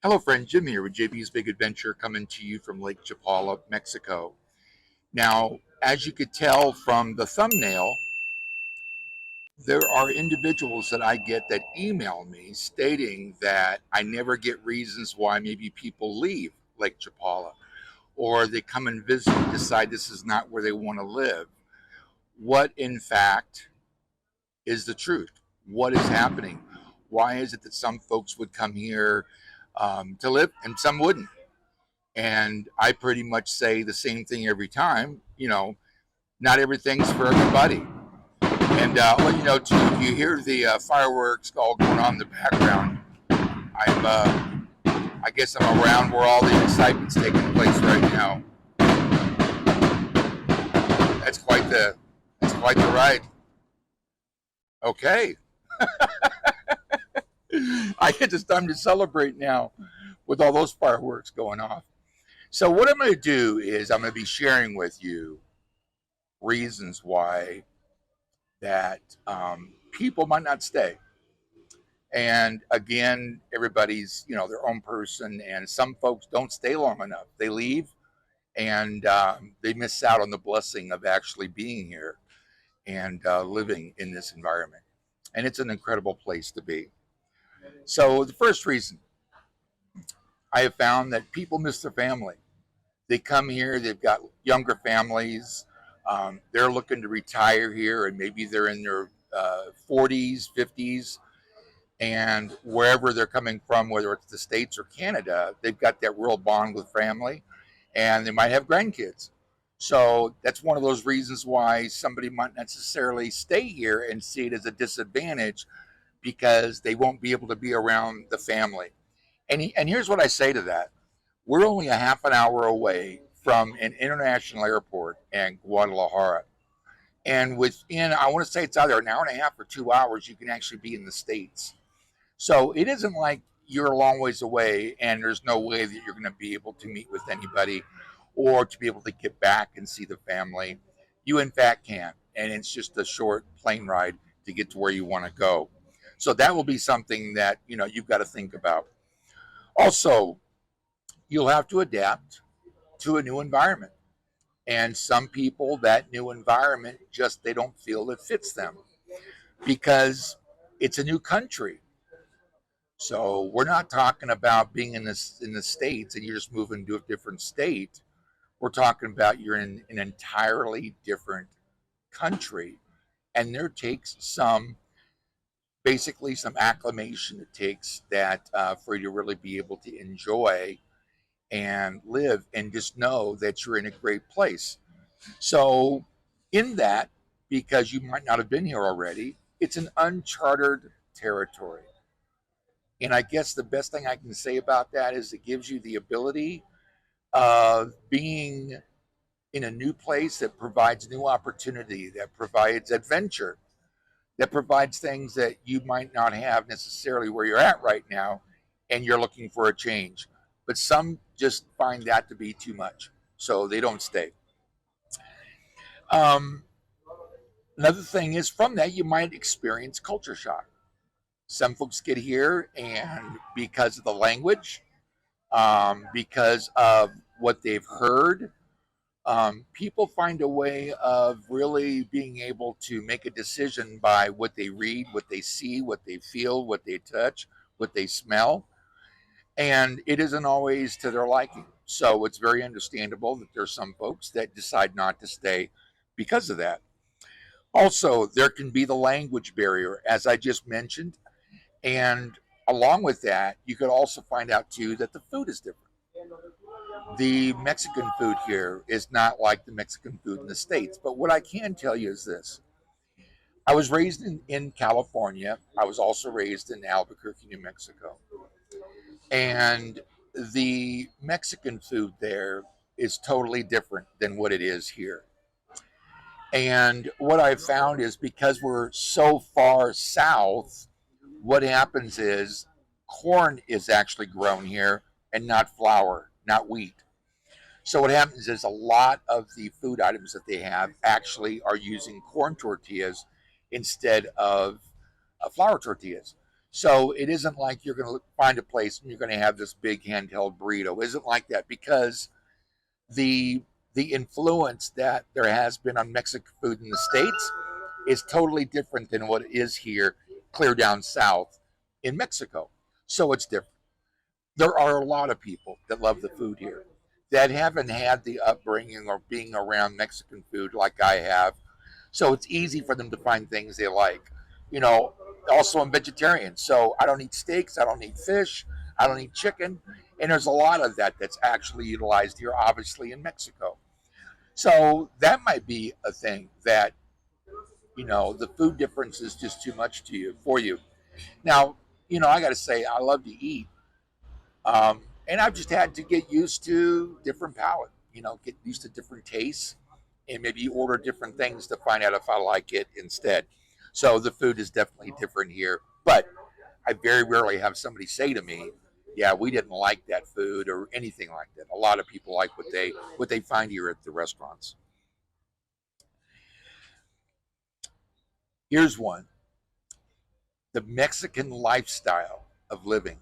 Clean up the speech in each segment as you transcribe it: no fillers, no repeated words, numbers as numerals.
Hello, friend. Jim here with JB's Big Adventure coming to you from Lake Chapala, Mexico. Now, as you could tell from the thumbnail, there are individuals that I get that email me stating that I never get reasons why maybe people leave Lake Chapala or they come and visit and decide this is not where they want to live. What, in fact, is the truth? What is happening? Why is it that some folks would come here to live and some wouldn't? And I pretty much say the same thing every time. Not everything's for everybody. And I'll let you know too. If you hear the fireworks all going on in the background, I guess I'm around where all the excitement's taking place right now. That's quite the that's quite the ride. Okay, I get this time to celebrate now with all those fireworks going off. So what I'm going to do is I'm going to be sharing with you reasons why that people might not stay. And again, everybody's their own person, and some folks don't stay long enough. They leave, and they miss out on the blessing of actually being here and living in this environment. And it's an incredible place to be. So the first reason I have found that people miss their family. They come here, they've got younger families, they're looking to retire here, and maybe they're in their 40s, 50s, and wherever they're coming from, whether it's the States or Canada, they've got that real bond with family, and they might have grandkids. So that's one of those reasons why somebody might not necessarily stay here and see it as a disadvantage because they won't be able to be around the family. And here's what I say to that. We're only a half an hour away from an international airport in Guadalajara. And within, I want to say it's either an hour and a half or 2 hours, you can actually be in the States. So it isn't like you're a long ways away and there's no way that you're going to be able to meet with anybody or to be able to get back and see the family. You, in fact, can. And it's just a short plane ride to get to where you want to go. So that will be something that, you've got to think about. Also, you'll have to adapt to a new environment. And some people, that new environment, just they don't feel it fits them because it's a new country. So we're not talking about being in the states and you're just moving to a different state. We're talking about you're in an entirely different country, and there takes some basically some acclimation it takes that for you to really be able to enjoy and live and just know that you're in a great place. So, in that, because you might not have been here already, it's an uncharted territory. And I guess the best thing I can say about that is it gives you the ability of being in a new place that provides new opportunity, that provides adventure, that provides things that you might not have necessarily where you're at right now, and you're looking for a change. But some just find that to be too much, so they don't stay. Um, Another thing is from that, you might experience culture shock. Some folks get here, and because of the language, because of what they've heard, people find a way of really being able to make a decision by what they read, what they see, what they feel, what they touch, what they smell. And it isn't always to their liking. So it's very understandable that there's some folks that decide not to stay because of that. Also, there can be the language barrier, as I just mentioned. And along with that, you could also find out too that the food is different. The Mexican food here is not like the Mexican food in the States. But what I can tell you is this. I was raised in California. I was also raised in Albuquerque, New Mexico. And the Mexican food there is totally different than what it is here. And what I've found is because we're so far south, what happens is corn is actually grown here and not flour, not wheat. So what happens is a lot of the food items that they have actually are using corn tortillas instead of flour tortillas. So it isn't like you're going to find a place and you're going to have this big handheld burrito. It isn't like that because the the influence that there has been on Mexican food in the States is totally different than what it is here, clear down south in Mexico. So it's different. There are a lot of people that love the food here that haven't had the upbringing or being around Mexican food like I have. So it's easy for them to find things they like. You know, also I'm vegetarian, so I don't eat steaks, I don't eat fish, I don't eat chicken, and there's a lot of that that's actually utilized here, obviously in Mexico. So that might be a thing that the food difference is just too much to you for you. Now, I got to say I love to eat, and I've just had to get used to different palate. Get used to different tastes, and maybe order different things to find out if I like it instead. So the food is definitely different here, but I very rarely have somebody say to me, "Yeah, we didn't like that food" or anything like that. A lot of people like what they find here at the restaurants. Here's one: the Mexican lifestyle of living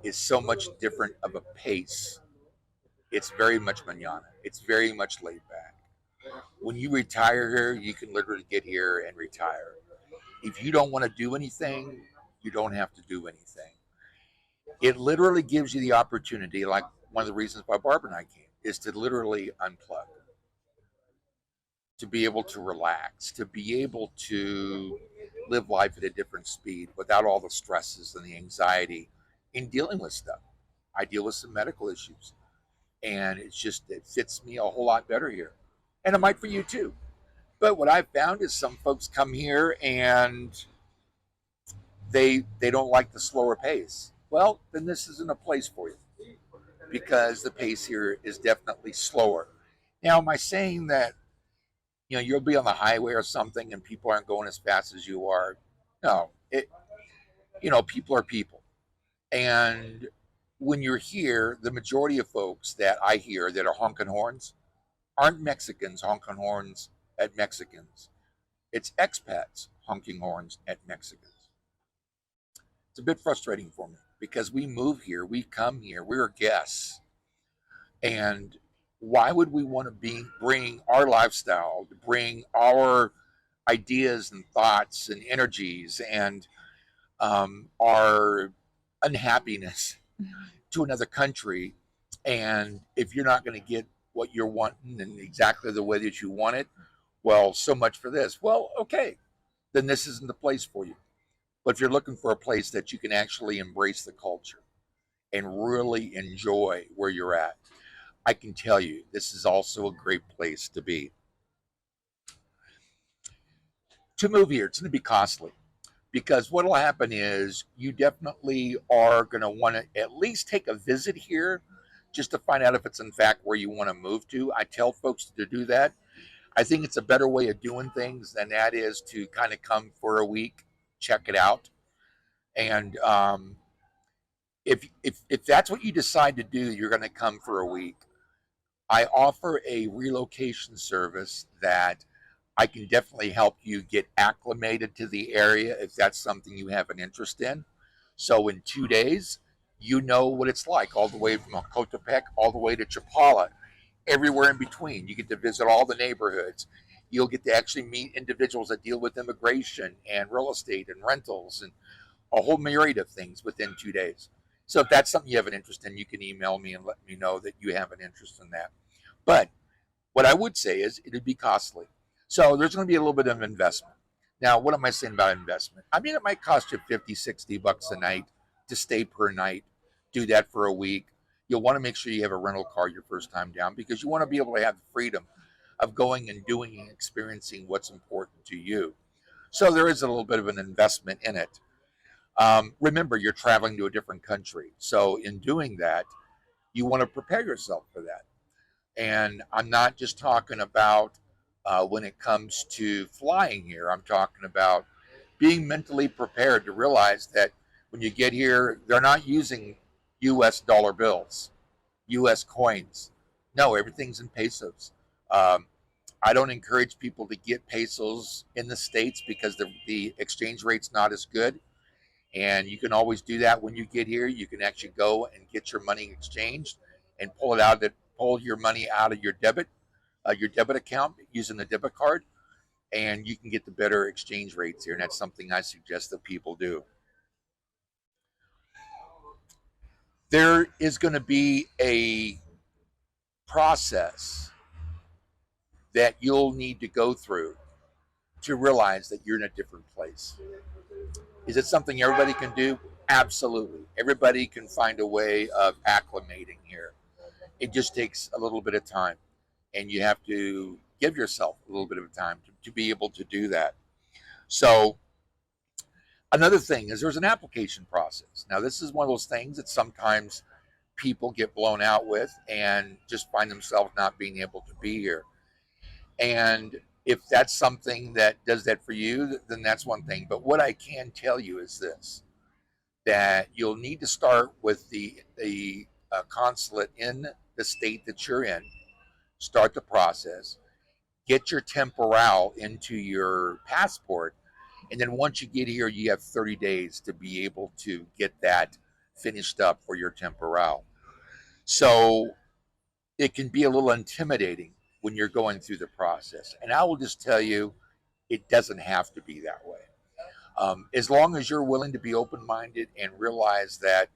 is so much different of a pace. It's very much manana. It's very much laid back. When you retire here, you can literally get here and retire. If you don't want to do anything, you don't have to do anything. It literally gives you the opportunity, like one of the reasons why Barbara and I came, is to literally unplug, to be able to relax, to be able to live life at a different speed without all the stresses and the anxiety in dealing with stuff. I deal with some medical issues, and it fits me a whole lot better here, and it might for you too. But what I've found is some folks come here and they don't like the slower pace. Well, then this isn't a place for you because the pace here is definitely slower. Now, am I saying that you'll be on the highway or something and people aren't going as fast as you are? No, people are people, and when you're here, the majority of folks that I hear that are honking horns aren't Mexicans honking horns at Mexicans. It's expats honking horns at Mexicans. It's a bit frustrating for me because we move here, we come here, we're guests, and why would we want to bring our lifestyle, to bring our ideas and thoughts and energies and our unhappiness to another country? And if you're not going to get what you're wanting in exactly the way that you want it, well, so much for this. Well, okay, then this isn't the place for you. But if you're looking for a place that you can actually embrace the culture and really enjoy where you're at, I can tell you this is also a great place to be. To move here, it's going to be costly because what will happen is you definitely are going to want to at least take a visit here just to find out if it's in fact where you want to move to. I tell folks to do that. I think it's a better way of doing things than that is to kind of come for a week, check it out, and if that's what you decide to do, you're going to come for a week. I offer a relocation service that I can definitely help you get acclimated to the area if that's something you have an interest in. So in 2 days, you know what it's like all the way from Cotepec all the way to Chapala, everywhere in between. You get to visit all the neighborhoods. You'll get to actually meet individuals that deal with immigration and real estate and rentals and a whole myriad of things within 2 days. So if that's something you have an interest in, you can email me and let me know that you have an interest in that. But what I would say is it'd be costly. So there's going to be a little bit of investment. Now, what am I saying about investment? I mean, it might cost you 50, $60 a night to stay per night. Do that for a week. You'll want to make sure you have a rental car your first time down because you want to be able to have the freedom of going and doing and experiencing what's important to you. So there is a little bit of an investment in it. Remember, you're traveling to a different country. So in doing that, you want to prepare yourself for that. And I'm not just talking about when it comes to flying here, I'm talking about being mentally prepared to realize that when you get here, they're not using US dollar bills, US coins. No, everything's in pesos. Um, I don't encourage people to get pesos in the States because the exchange rate's not as good. And you can always do that when you get here. You can actually go and get your money exchanged and pull it out of pull your money out of your debit account using the debit card, and you can get the better exchange rates here. And that's something I suggest that people do. There is going to be a process that you'll need to go through to realize that you're in a different place. Is it something everybody can do? Absolutely. Everybody can find a way of acclimating here. It just takes a little bit of time, and you have to give yourself a little bit of time to be able to do that. So, another thing is there's an application process. Now, this is one of those things that sometimes people get blown out with and just find themselves not being able to be here. And if that's something that does that for you, then that's one thing. But what I can tell you is this, that you'll need to start with the consulate in the state that you're in, start the process, get your temporal into your passport, and then once you get here, you have 30 days to be able to get that finished up for your temporal. So it can be a little intimidating when you're going through the process. And I will just tell you, it doesn't have to be that way. As long as you're willing to be open minded and realize that,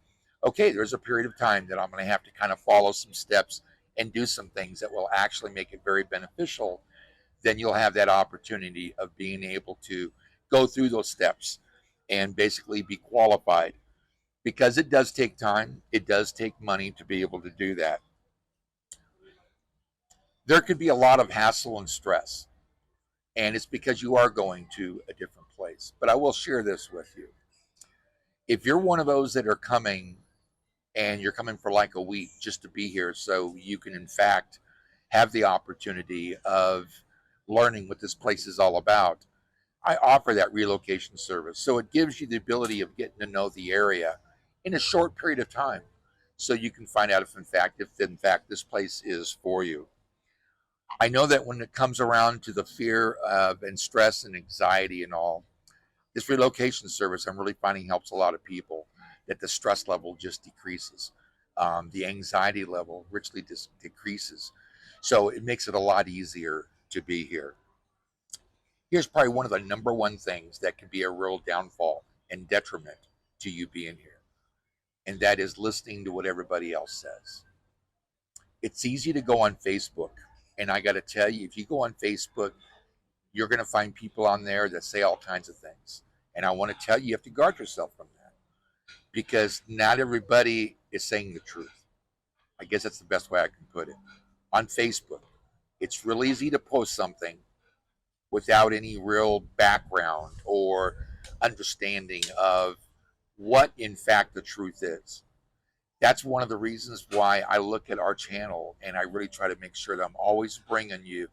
okay, there's a period of time that I'm going to have to kind of follow some steps and do some things that will actually make it very beneficial, then you'll have that opportunity of being able to go through those steps and basically be qualified, because it does take time, it does take money to be able to do that. There could be a lot of hassle and stress, and it's because you are going to a different place. But I will share this with you. If you're one of those that are coming and you're coming for like a week just to be here so you can, in fact, have the opportunity of learning what this place is all about, I offer that relocation service. So it gives you the ability of getting to know the area in a short period of time so you can find out if in fact this place is for you. I know that when it comes around to the fear of and stress and anxiety and all, this relocation service I'm really finding helps a lot of people. That the stress level just decreases, the anxiety level richly decreases, so it makes it a lot easier to be here. Here's probably one of the number one things that can be a real downfall and detriment to you being here, and that is listening to what everybody else says. It's easy to go on Facebook, and I got to tell you, if you go on Facebook, you're going to find people on there that say all kinds of things. And I want to tell you, you have to guard yourself from that, because not everybody is saying the truth. I guess that's the best way I can put it. On Facebook, it's real easy to post something without any real background or understanding of what, in fact, the truth is. That's one of the reasons why I look at our channel and I really try to make sure that I'm always bringing you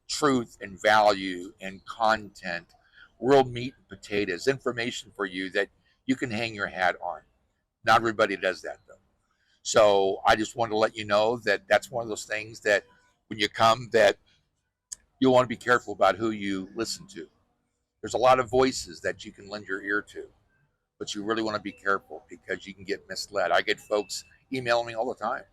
truth and value and content, real meat and potatoes, information for you that you can hang your hat on. Not everybody does that, though. So I just want to let you know that that's one of those things that when you come, that you'll want to be careful about who you listen to. There's a lot of voices that you can lend your ear to, but you really want to be careful because you can get misled. I get folks emailing me all the time.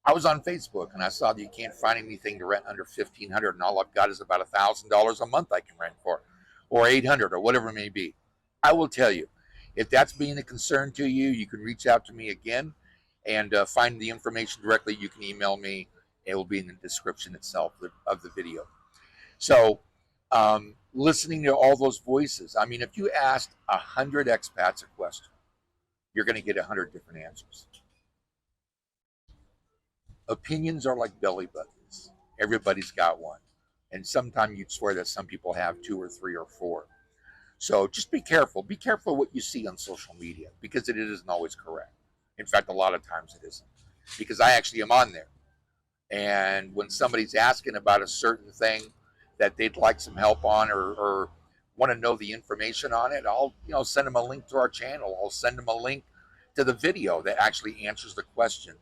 I was on Facebook and I saw that you can't find anything to rent under 1,500, and all I've got is about $1,000 a month I can rent for, or 800, or whatever it may be. I will tell you, if that's being a concern to you, you can reach out to me again and find the information directly. You can email me. It will be in the description itself of the video. So, listening to all those voices. I mean, if you asked 100 expats a question, you're going to get 100 different answers. Opinions are like belly buttons. Everybody's got one. And sometimes you'd swear that some people have two or three or four. So just be careful. Be careful what you see on social media, because it isn't always correct. In fact, a lot of times it isn't. Because I actually am on there. And when somebody's asking about a certain thing that they'd like some help on, or want to know the information on it, I'll send them a link to our channel. I'll send them a link to the video that actually answers the question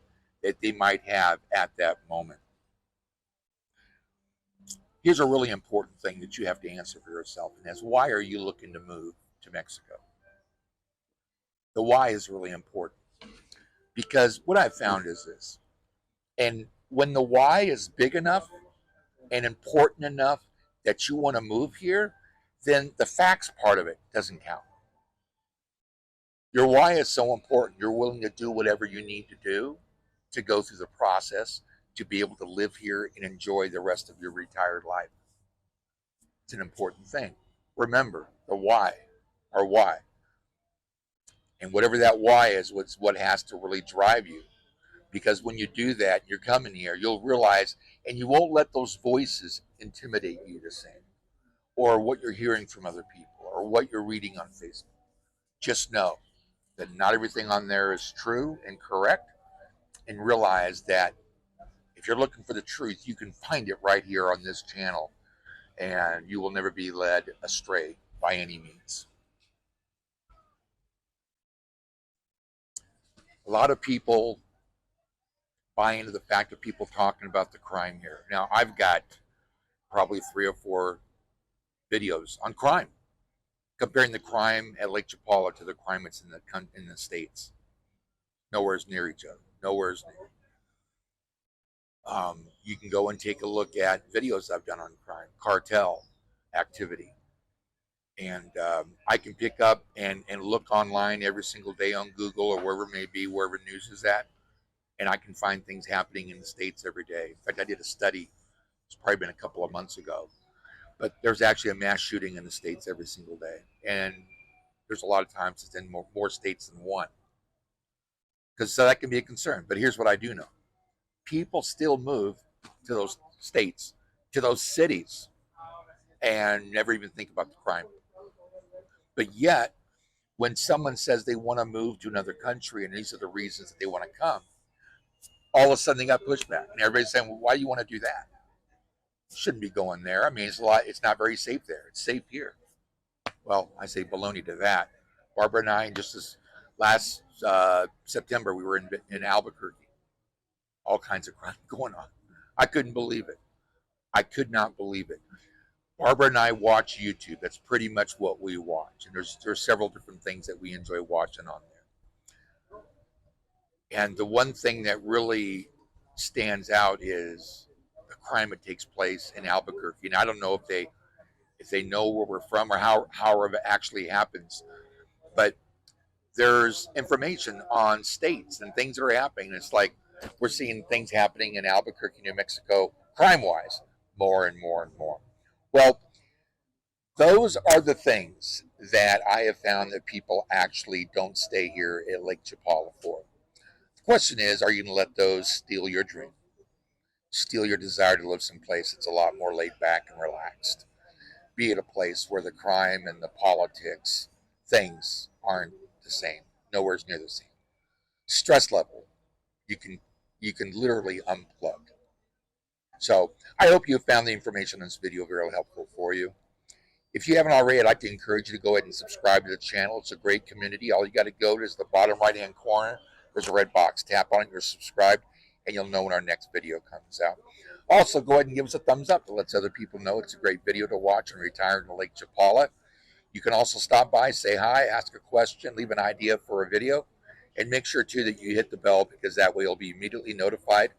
that they might have at that moment. Here's a really important thing that you have to answer for yourself, and that's, why are you looking to move to Mexico? The why is really important because what I've found is this. And when the why is big enough and important enough that you want to move here, then the facts part of it doesn't count. Your why is so important. You're willing to do whatever you need to do to go through the process to be able to live here and enjoy the rest of your retired life. It's an important thing. Remember the why, or why. And whatever that why is, what's what has to really drive you. Because when you do that, you're coming here, you'll realize, and you won't let those voices intimidate you the same, or what you're hearing from other people, or what you're reading on Facebook. Just know that not everything on there is true and correct, and realize that if you're looking for the truth, you can find it right here on this channel, and you will never be led astray by any means. A lot of people buy into the fact of people talking about the crime here. Now, I've got probably 3 or 4 videos on crime, comparing the crime at Lake Chapala to the crime that's in the States. Nowhere's near each other. Nowhere's near. You can go and take a look at videos I've done on crime, cartel activity. And I can pick up and look online every single day on Google or wherever it may be, wherever news is at. And I can find things happening in the States every day. In fact, I did a study, it's probably been a couple of months ago, but there's actually a mass shooting in the States every single day. And there's a lot of times it's in more states than one. Because so that can be a concern. But here's what I do know. People still move to those states, to those cities, and never even think about the crime. But yet, when someone says they want to move to another country and these are the reasons that they want to come, all of a sudden they got pushback. And everybody's saying, well, why do you want to do that? You shouldn't be going there. I mean, it's not very safe there. It's safe here. Well, I say baloney to that. Barbara and I, just this last September, we were in Albuquerque. All kinds of crime going on. I couldn't believe it. I could not believe it. Barbara and I watch YouTube. That's pretty much what we watch. And there's several different things that we enjoy watching on there. And the one thing that really stands out is the crime that takes place in Albuquerque. And I don't know if they know where we're from or how it actually happens, but there's information on states and things that are happening. It's like we're seeing things happening in Albuquerque, New Mexico, crime-wise, more and more and more. Well, those are the things that I have found that people actually don't stay here at Lake Chapala for. The question is, are you going to let those steal your dream? Steal your desire to live someplace that's a lot more laid back and relaxed? Be at a place where the crime and the politics, things aren't the same. Nowhere's near the same. Stress level, you can literally unplug. So I hope you have found the information in this video very helpful for you. If you haven't already, I'd like to encourage you to go ahead and subscribe to the channel. It's a great community. All you got to go to is the bottom right-hand corner. There's a red box. Tap on it, you're subscribed, and you'll know when our next video comes out. Also, go ahead and give us a thumbs up to let other people know it's a great video to watch and retire to Lake Chapala. You can also stop by, say hi, ask a question, leave an idea for a video, and make sure, too, that you hit the bell because that way you'll be immediately notified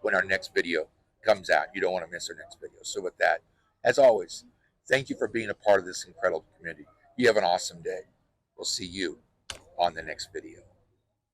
when our next video comes out. You don't want to miss our next video. So with that, as always, thank you for being a part of this incredible community. You have an awesome day. We'll see you on the next video.